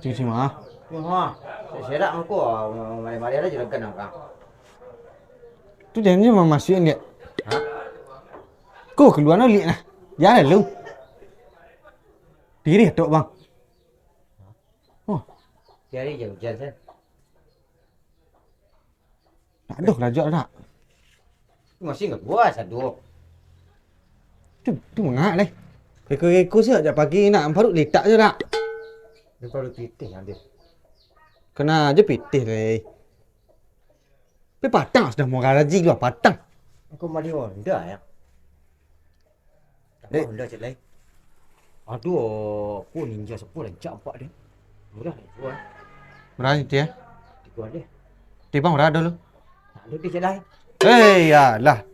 Cik Cima. Ha. Saya dah aku mari-mari aja juragan kang. Tu jangan cuma masukin dia. Ha? Kau keluar nak lihat nah. Jangan lu. Diri tok bang. Oh, Tiari je hujan saya. tak ada lah jauh tak. Masih enggak puas aduh. Tu mengak leh. Keko-keko sejak pagi nak parut letak je tak. Dia baru titik nanti. Kena aja pitih leh. Tapi patang sudah mau garaji keluar patang. Aku mari Honda ya. Tak Honda je lai. Aduh, aku ninja 10 rancak empat dia. Murah ni buat. Berani dia. Tiga dia. Tiba murah dulu. Tak lebih je lai. Eh ya lah.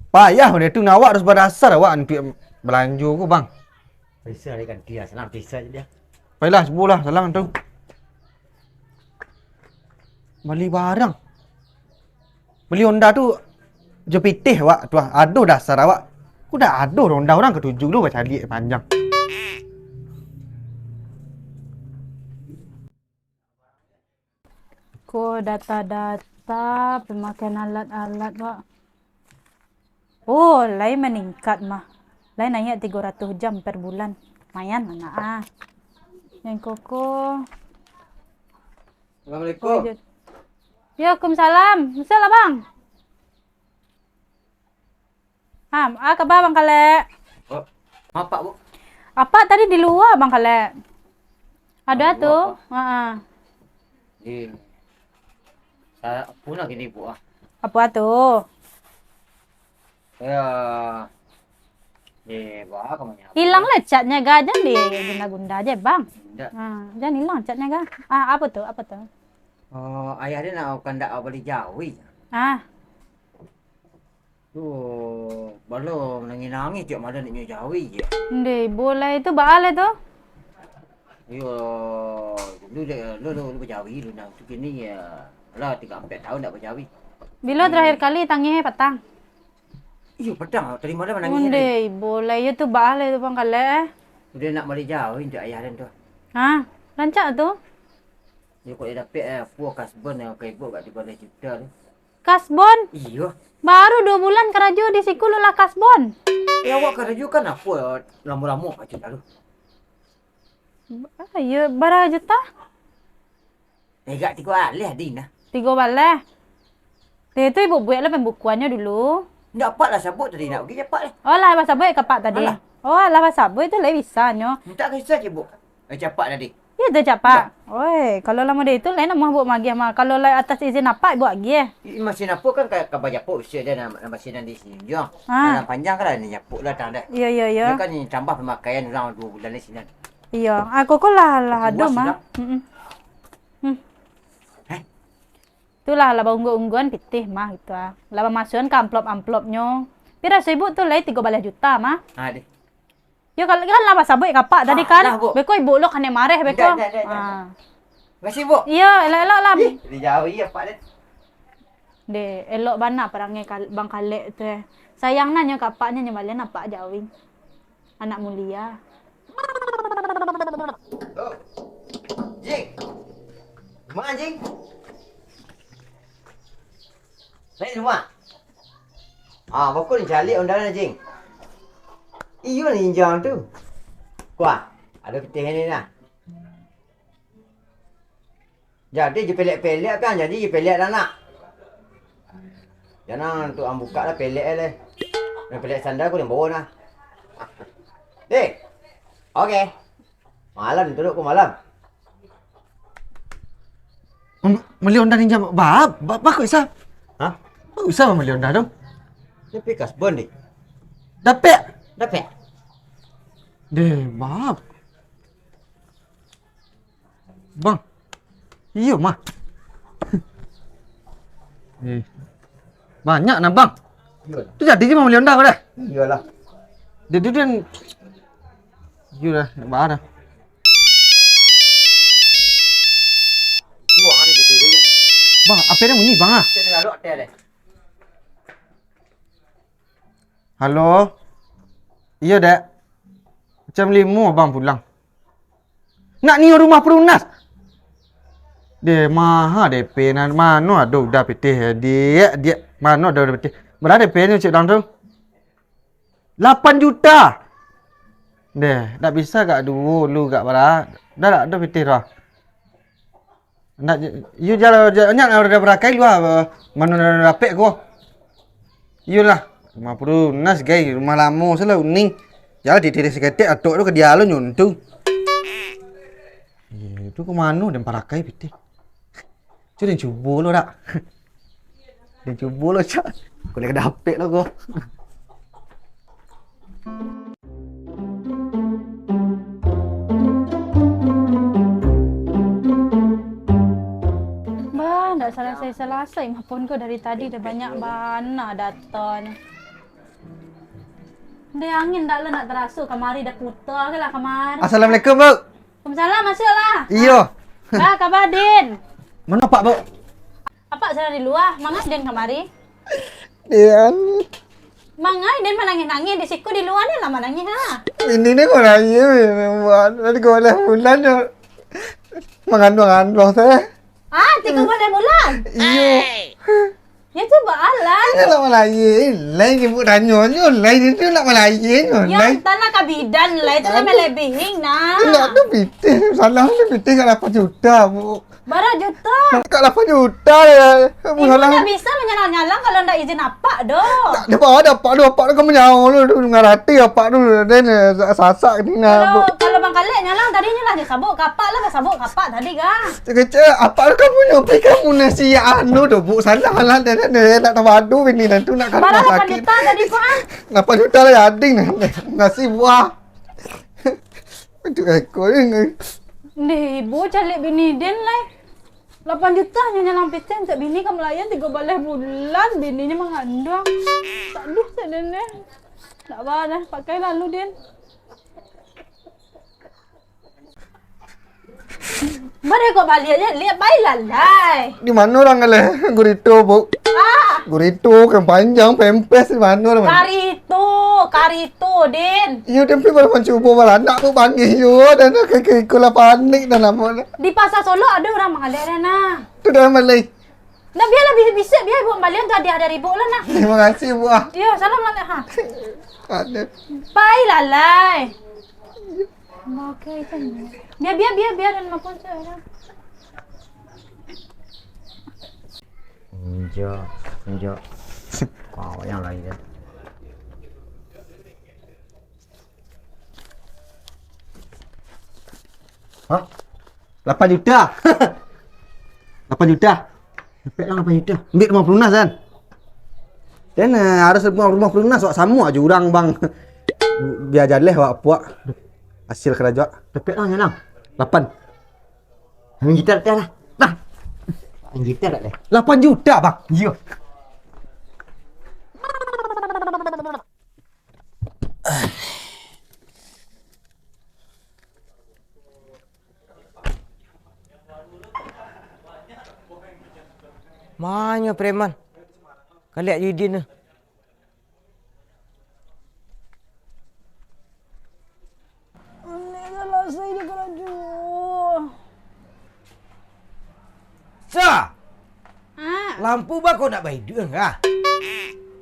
Payah dia tu nak awak harus berdasar awak ni belanja ku bang. Perisa dia kan dia senang perisa je dia. Baiklah sebulah salang tu. Beli barang. Beli Honda tu je pitih awak tu. Aduh dasar awak. Aku dah aduh Honda orang ketujuh dulu baca liat panjang. Ko data-data pemakaian alat-alat Wak. Oh, lain meningkat mah. Lain naik 300 jam per bulan. Lumayan mana ah. Yang koko. Assalamualaikum. Ya, Waalaikumsalam. Misal lah bang. Kabar bang Kale. Oh, apa bu? Apa tadi di luar bang Kale? Ada Ah, tuh. luar, Di saya pulang gini bu ah. Apa tuh? Saya bawa kamunya. Hilang lah catnya ga jangan di gunda-gunda aja bang. Tidak. Jangan hilang catnya ga. Apa tuh? Apa tuh? Oh, ayah dia nak kandak beli Jawi. Tu belum nangis-nangis cik malam nak Jawi je. Ndey, boleh itu baal itu. Yo, dulu berjawi dulu nang tu kini ya. Lah 3-4 tahun nak berjawi. Bila terakhir kali tangi petang? Iyo pedang tadi malam nangis dia. Ndey, boleh itu baal itu bang Kale. Dia nak beli Jawi untuk ayah dan tu. Rancak tuh. Dia kau dapat puas kasbon yang kau ibu kat 13 juta tu. Kasbon. Iyo. Baru 2 bulan kerja di siku lu lah kasbon. Ya awak kerja kan apa lama-lama kat juta tu. Ya, berapa juta? Kat 3 alih Dina. 3 balai. Dia itu ibu buat lah pembukuannya dulu. Dapatlah sabut tadi nak pergi cepat lah. Oh lah bahasa boy kapak tadi. Alah. Oh lah bahasa boy itu lebih bisa nyo. Minta kisah je bu. Cepat tadi. Ya dah cepat. Oi, kalau lama dia itu lain mau buat magi mah. Kalau lain atas izin apa buat lagi. Mesin apa kan kabar japuk usia dia nak mesin di sini je. Ha. Panjang kan ni japuk lah tang dah. Ya ya ya. Dia kan ni tambah pemakaian orang 2 bulan ni sini. Iya, aku kok lah ada Puas mah. Eh? Itulah lah ungguan pitih mah itu ah. Lah masukan ke amplop-amplopnya. Pira ibu tuh lai 13 juta mah. Ha deh. Yo kalau kan lah masa boy kapak tadi kan. Lah, Bu. Beko ibu lo kan yang marah beko. Dah. Terima kasih bu. Iya, elok-elok lah. Di jauh ya pak deh. De, elok bana perangnya Bang Kalek tu Sayang nanya kapaknya nyebalian apa jawing. Anak mulia. Oh. Jing. Mana Jing? Saya rumah. Bakul ni calik undangan Jing. Iyo ni jang tu. Kuah, ada ketih ni nah. Jadi je pelek-pelek kan, jadi je pelek dah nak. Jangan tu buka lah pelek lah. Yang pelek sandal aku yang bawa nah. Dek. Okey. Malam duduk ku malam. Beli Honda Ninja bagus sah. Hah? Bagus sah beli Honda tu. Ni pikas bon ni. Dapat. Dapat. Deh, bab. Bang. Iya mah. Banyak nah bang. Iyalah. Tu jadi je mau beli Honda kau dah. Iyalah. Dia kan. Iyalah, nak dah. Dua ni betul je. Bang, apa dia bunyi bang ah? Saya nak duduk hotel deh. Halo. Iya, Dek. Jam 5 bang pulang. Nak ni rumah perunas. Dia maha DP nan mana ada dah pitih dia mana ada pitih. Berapa DP ni cik dang tu? 8 juta. Deh, tak bisa gak dulu gak bara. Dah ada pitih dah. Nak you jalan nyak ada berakai lu mana dapat ko. You lah. Rumah perunas guys, rumah lama selalu uning. Jalan di titik seketik atuk tu ke dia lu nyuntung. Itu ke mana dan parakai pitih. Cu dia cuba lo dak. Dia cuba lo cak. Kau nak dapet lo kau. Bah, ndak selesai maupun kau dari tadi dah banyak bana datang. Dia angin dak lah nak terasa kamari dah putar ke lah kamari. Assalamualaikum, Bu. Waalaikumsalam, masuklah. Iyo. Bah, khabar Din. Mana Pak, Bu? Apa saya di luar? Mangai Din kamari? Dia Mangai Din manangin-nangin di siku di luar ni lah manangin ha. ini ni kau nanya buat tadi kau dah bulan tu. Mengandung saya. Ah, 3 bulan. Iyo. Ya cuba alam. Ini lah Melayu. Lain ibu tanya ni, lain itu lah Melayu. Yang tanah kabidan lah itu lah melebihing nah. Nak tu pitih. Salah tu pitih kat 8 juta, Bu. Berapa juta? Kat 8 juta ya. Ibu tak bisa menyalang-nyalang kalau ndak izin apa doh. Dapat tu kau menyau lu ngarati apa tu dan sasak ni Kalau nak. kalau Bang Kalek nyalang tadinya lah dia sabuk kapak lah sabuk kapak tadi kan. Cek apa tu kamu nyopi kamu nasi anu tu Bu salah lah dan nak tawadu ini dan tu nak kan Barang 8 sakit. juta tadi kau ah. 8 juta lah ading nasi buah. Itu ekor ni. Nih, ibu calik bini Din lah. 8 juta hanya nyalang peten untuk bini kamu layan 3 bulan bininya mengandung. Tak duh tak nenek. Tak apa dah pakai lalu Din. Mari kau balik lihat baik lalai. Di mana orang kale gurito Bu? Ah, Gurito kan panjang pempes di mana orang? karito Din. You tempe baru mencuba baru anak pun panggil you dan kula panik dan nama. Di pasar Solo ada orang mengalir nah. Tu dah Malay. Nah biarlah bisa biar ibu balik tu ada ribu lah nah. Terima kasih Bu. Ya, salam lalai ha. Ada. Baik lalai. Okey kan. Biar dan maupun saya. Enjak. Kau yang lain ya. Hah? 8 juta. 8 juta. Dapat lah 8 juta. Ambil rumah pelunas kan? Dan harus rumah pelunas awak sama aja orang bang. Biar jalan awak puak. Hasil kerajaan. Dapat lah nyalang. 8. Ambil gitar dah lah. Dah. Ambil gitar dah lah. 8 juta bang. Ya. Mana preman? Kau lihat Yudin tu. Ini salah saya di keraju. Sa, Ah, lampu ba kau nak bayar duit kah?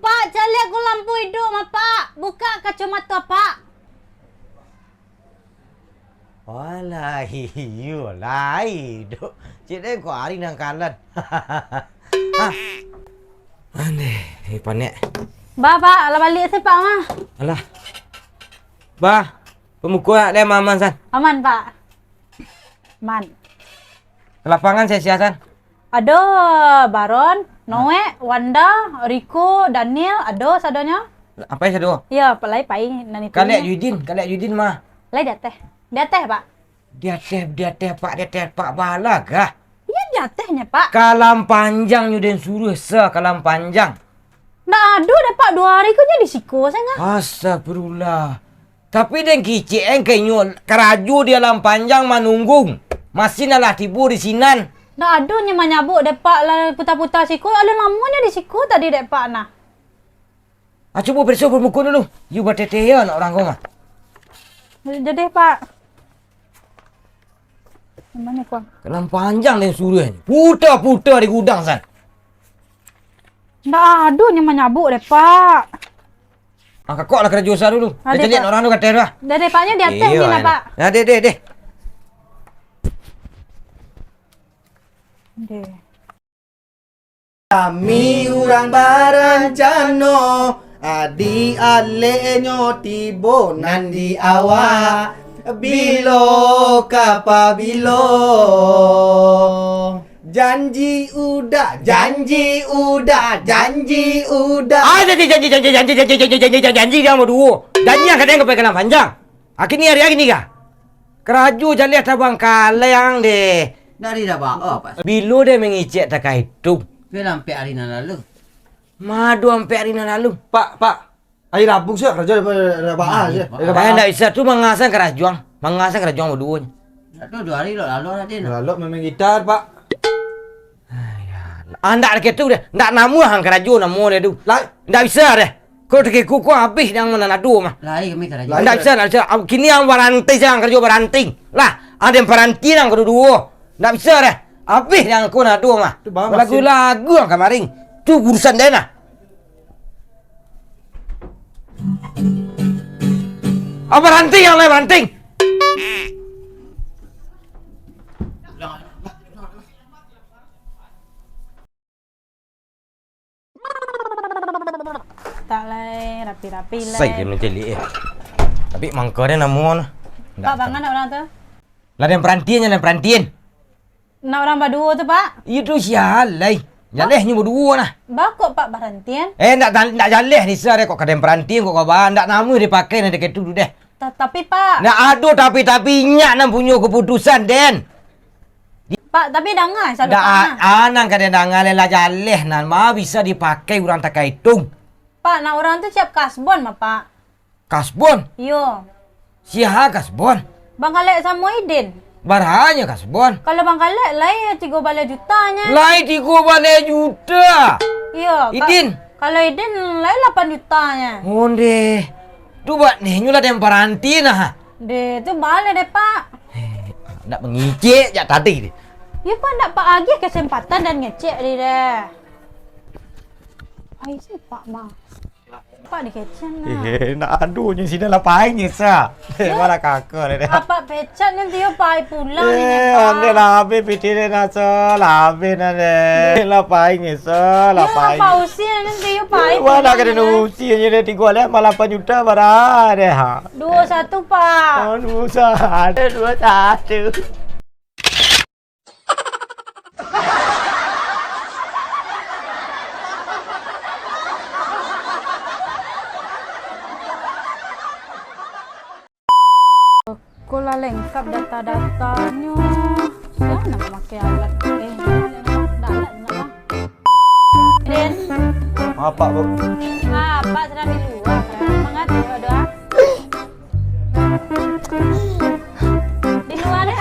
Pak, calik aku lampu hidup mah Pak. Buka kacamata Pak. Walah, hiyo lai. Duk, cik dah kau hari nang kalan. Ha. Ane, panik. Ba Pak, ala balik saya Pak mah. Alah. Bah, pemukul nak dia maman san. Aman Pak. Man. Lapangan saya siasan. Ada Baron, Noe, Wanda, Rico, Daniel, ada sadanya. Apa yang saya Ya, Pak lai pai nan itu. Kau lihat Yudin mah. Lai dateh. Dateh Pak. Dia teh pak bala kah? Ya datehnya Pak. Kalam panjang Yudin suruh kalam panjang. Ndak ada dah Pak 2 hari kerja di siku saya ngah. Astagfirullah. Tapi den kicik kayaknya keraju dia lam panjang manunggung. Masih nalah tibu di sinan. Ndak ada nya menyabuk dah Pak lah putar-putar siku. Ada lamunya di siku tadi dah Pak nah. Cuba periksa bermukul dulu. You berteteh ya nak orang kau mah. Jadi Pak. Mana kuang? Kelam panjang dan suruh ni. Putar-putar di gudang san. Ndak ada yang menyabuk deh, Pak. Angkat kok lah kerja usaha dulu. Ada, Kita lihat Pak. orang tu kata dah. Dah Paknya di atas ni lah, Pak. Ya, deh. Deh. Kami orang barancano, adi alenyo tibo nandi awak, bilo kapa bilo. Janji udah. Janji dia mau dua. Janji yang kadang kau kena panjang. Akhirnya hari ni kah? Keraju jadi ada bang kalayang deh. Dari dah apa? Bilo deh mengicek tak itu. Film sampai hari lalu. Madu sampai hari lalu. Pak. Hari Rabu sih kerja daripada Baah je. Saya tak bisa tu mengasah kerajuang berdua. Itu 2 hari lalu ada ni. Lalu memang gitar, Pak. Anda ada tu deh. Ndak namu hang keraju namu deh tu. Lai. Ndak bisa deh. Kau terkait kuku habis yang mana nadu mah. Lari kami kerja. Ndak bisa. Kini yang barantai jangan kerja baranting. Lah, ada yang baranti yang kedua. Ndak bisa deh. Habis yang kau nadu mah. Tu bang masih- Lagu yang kemarin. Tu urusan dia nah. Apa ranting yang lain ranting? Tak lai, rapi-rapi lai. Saya dia mencelik Tapi mangkau dia namun. Pak, bangan nak orang tu? Lah yang perantian. Nak orang berdua tu, Pak? Itu sialai. Jalehnya berdua nah. Bakok Pak Barantian. Nak jaleh ni sah kok kadang perantian kok kabar. Nak nama dia pakai nak dekat tu deh. Tapi Pak. Nak ada tapi nyak nak punya keputusan den. Pak, tapi dangai selalu Dak Pak. anang kadang dangan lah jaleh nan mah bisa dipakai orang tak kaitung. Pak, nak orang tu siap kasbon mah, Pak. Kasbon. Yo. Siapa kasbon? Bang Kalek sama Idin. Barhanya kasbon. Kalau Bang Kalek lai 3 balai jutanya. Lai 3 balai juta. Yo. Idin. Kalau Idin lai 8 jutanya. Onde. Tu buat ni nyula dem paranti nah. Deh, tu balai deh, Pak. Nak mengicik jak tadi ni. Ya, Pak, nak Pak agih kesempatan dan ngecek dia deh. Ai sih Pak mah. Pak dikecen lah. Nak aduhnya sini lah paingnya sah. Malah kakak ni. Apa pecat nanti yo Pak pulang ni Pak. Ande lah habis piti ni nak sah. Lah habis nade. Lah paingnya sah. Lah Ya, paing. Pak usia nanti yo Pak. Wala kena usianya dia 3 lah malah 8 juta barang deh ha. 21 Pak. Anu sah. Ada 21. Kula lengkap data-datanya. Siapa nak pakai alat? Dah alat nak. Den. Apa, Bu? Pak sedang di luar. Semangat doa. Di luar deh.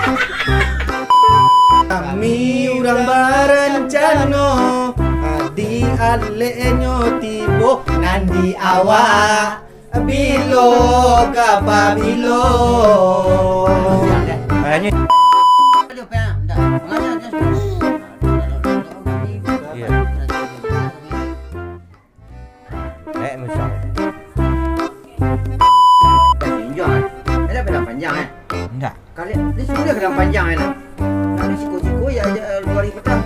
Kami orang barancano, adi alenyo tibo nandi awak, bilo kapa bilo. Kayaknya Ada apa? Dah. Mengajar dia. Iya. Nusa. Panjang. Ada pedang panjang Enggak. Kali ni sudah pedang panjang nak. Nak siko-siko ya 2000 petang.